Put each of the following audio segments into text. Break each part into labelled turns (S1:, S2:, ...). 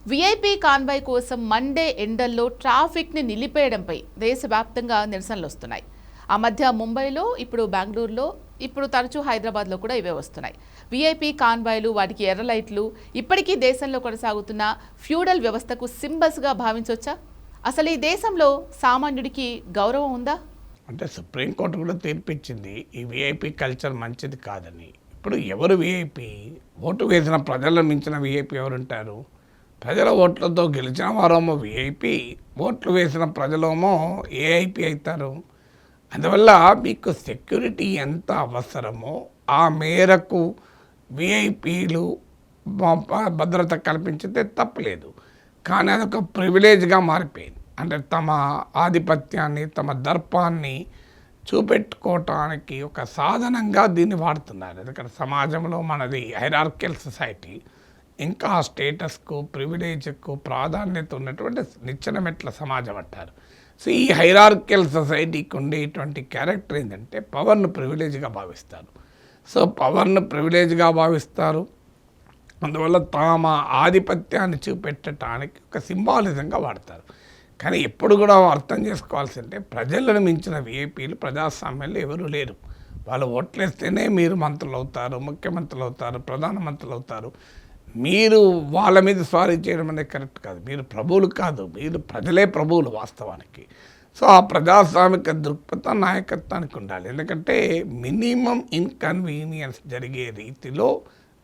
S1: VIP convoy కోసం Monday ఎండల్లో ట్రాఫిక్ని నిలిపేయడంపై దేశవ్యాప్తంగా నిరసనలు వస్తున్నాయి. ఆ మధ్య ముంబైలో, ఇప్పుడు బెంగళూరులో, ఇప్పుడు తరచూ హైదరాబాద్లో కూడా ఇవే వస్తున్నాయి. వీఐపీ కాన్వాయ్లు, వాటికి ఎర్ర లైట్లు ఇప్పటికీ దేశంలో కొనసాగుతున్న ఫ్యూడల్ వ్యవస్థకు సింబల్స్గా భావించవచ్చా? అసలు ఈ దేశంలో సామాన్యుడికి గౌరవం ఉందా?
S2: అంటే సుప్రీంకోర్టు కూడా తీర్పిచ్చింది ఈ వీఐపీ కల్చర్ మంచిది కాదని. ఇప్పుడు ఎవరు వీఐపీ? ఓటు వేసిన ప్రజలను మించిన వీఐపీ ఎవరుంటారు? ప్రజల ఓట్లతో గెలిచిన వారేమో వీఐపీ, ఓట్లు వేసిన ప్రజలేమో ఏఐపీ అవుతారు. అందువల్ల మీకు సెక్యూరిటీ ఎంత అవసరమో ఆ మేరకు వీఐపీలు భద్రత కల్పించితే తప్పలేదు. కానీ అదొక ప్రివిలేజ్గా మారిపోయింది. అంటే తమ ఆధిపత్యాన్ని, తమ దర్పాన్ని చూపెట్టుకోవటానికి ఒక సాధనంగా దీన్ని వాడుతున్నారు. ఎందుకంటే సమాజంలో మనది హైరార్కియల్ సొసైటీ, ఇంకా స్టేటస్కు, ప్రివిలేజ్కు ప్రాధాన్యత ఉన్నటువంటి నిచ్చెన మెట్ల సమాజం అంటారు. సో ఈ హైరార్కియల్ సొసైటీకి ఉండేటువంటి క్యారెక్టర్ ఏంటంటే పవర్ను ప్రివిలేజ్గా భావిస్తారు. సో పవర్ను ప్రివిలేజ్గా భావిస్తారు. అందువల్ల తమ ఆధిపత్యాన్ని చూపెట్టడానికి ఒక సింబాలిజంగా వాడతారు. కానీ ఎప్పుడు కూడా అర్థం చేసుకోవాల్సిందే, ప్రజలను మించిన వీఐపీలు ప్రజాస్వామ్యంలో ఎవరూ లేరు. వాళ్ళు ఓట్లేస్తేనే మీరు మంత్రులు అవుతారు, ముఖ్యమంత్రులు అవుతారు, ప్రధానమంత్రులు అవుతారు. మీరు వాళ్ళ మీద స్వారీ చేయడం అనేది కరెక్ట్ కాదు. మీరు ప్రభువులు కాదు, మీరు ప్రజలే ప్రభువులు వాస్తవానికి. సో ఆ ప్రజాస్వామిక దృక్పథం నాయకత్వానికి ఉండాలి. ఎందుకంటే మినిమం ఇన్కన్వీనియన్స్ జరిగే రీతిలో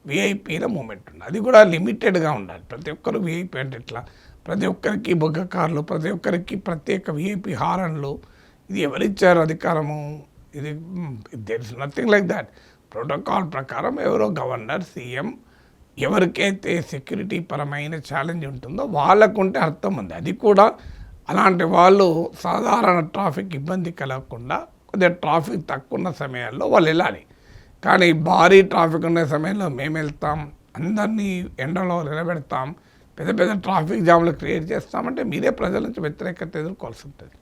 S2: వీఐపీల మూమెంట్ ఉంది. అది కూడా లిమిటెడ్గా ఉండాలి. ప్రతి ఒక్కరు వీఐపీ అంటే ఎట్లా? ప్రతి ఒక్కరికి బొగ్గ కార్లు, ప్రతి ఒక్కరికి ప్రత్యేక వీఐపీ హారన్లు. ఇది ఎవరిచ్చారు అధికారము? ఇది there is nothing like that. Protocol ప్రకారం ఎవరో గవర్నర్, సీఎం, ఎవరికైతే సెక్యూరిటీ పరమైన ఛాలెంజ్ ఉంటుందో వాళ్ళకుంటే అర్థం ఉంది. అది కూడా అలాంటి వాళ్ళు సాధారణ ట్రాఫిక్ ఇబ్బంది కలగకుండా కొద్దిగా ట్రాఫిక్ తక్కువ ఉన్న సమయాల్లో వాళ్ళు వెళ్ళాలి. కానీ భారీ ట్రాఫిక్ ఉన్న సమయంలో మేము వెళ్తాం, అందరినీ ఎండలో నిలబెడతాం, పెద్ద పెద్ద ట్రాఫిక్ జామ్లు క్రియేట్ చేస్తామంటే మీరే ప్రజల నుంచి వ్యతిరేకత ఎదుర్కోవాల్సి ఉంటుంది.